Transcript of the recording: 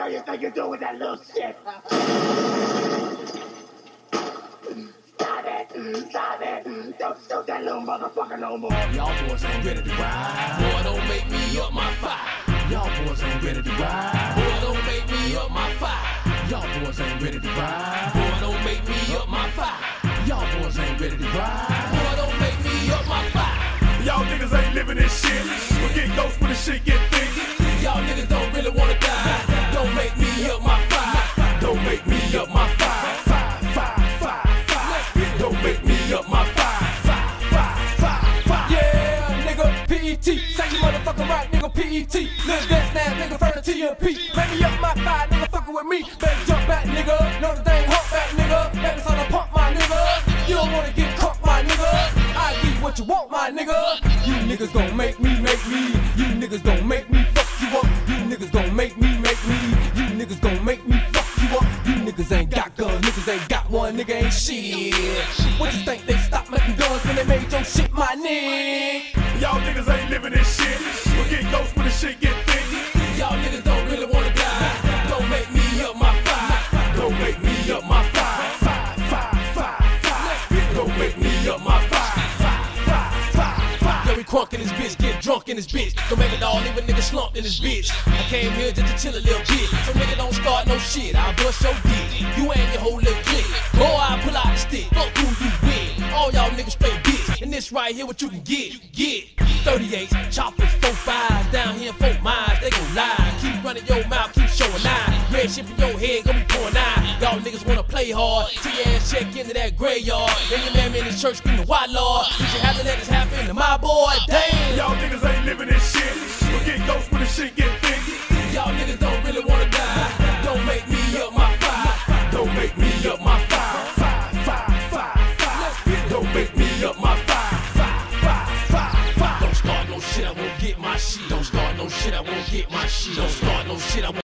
hell you think you're doing with that little shit? Stop it! Stop it! Don't shoot that little motherfucker no more. Y'all boys ain't ready to ride. Boy, don't make me up my fire. Y'all boys ain't ready to ride. Boy, don't make me up my fire. Y'all boys ain't ready to ride. Boy, don't make me up my fire. Y'all boys ain't ready to ride. Boy, don't make me up my fire. Y'all niggas ain't living this shit. We'll get ghosts when the shit get thick. Y'all niggas don't really wanna die. Don't make me up my fire. Don't make me up my fire. Fire, fire, fire, fire. Don't make me up my fire. Fire, fire, fire, fire. Yeah, nigga, PET. Say you motherfucking right, nigga, PET. Live this now, nigga, further TMP. Make me up my fire, nigga, fucking with me. Baby, jump back, nigga. Know the thing, hump back, nigga. Baby, son, I pump my nigga. You don't wanna get caught, my nigga. I give you what you want, my nigga. You niggas gon' make me. You niggas gon' make me fuck you up. You niggas gon' make me. You niggas gon' make me fuck you up. You niggas ain't got guns, niggas ain't got one, nigga ain't shit. What you think they stopped making guns when they made your shit, my nigga? Y'all niggas ain't living this shit. We'll get ghosts when the shit get thick. Y'all niggas don't really wanna die. Don't make me up my fire. Don't make me up my fire. Fire, fire, fire, fire. Don't make me up my fire. Fire, fire, fire, fire. Yo, we crunk in this bitch, get drunk in this bitch. Don't make it all, leave a nigga slumped in this bitch. I came here just to chill a little bit. So nigga don't start no shit, I'll bust your dick. You ain't your whole little clique. Boy, I pull out the stick, fuck who you with. All y'all niggas straight bitch. And this right here what you can get. 38s, choppers, 4-5s, down here 4 miles, they gon' lie. Keep running your mouth, keep showing eye. Red shit from your head, gon' be pouring eye. Y'all niggas wanna play hard, till your ass check into that graveyard. Then your man in the church screaming, why Lord? Did you have to let this happen to my boy? Damn! Y'all niggas ain't living this shit. We'll get ghosts when the shit get thick. Y'all niggas don't really wanna die. Don't make me up my fire. Don't make me up my fire. Fire, fire, fire, fire. Don't make me up my fire. Fire, fire, fire, fire. Don't start no shit, I won't get my shit. Don't start no shit, I won't get my shit. Don't start no shit, I won't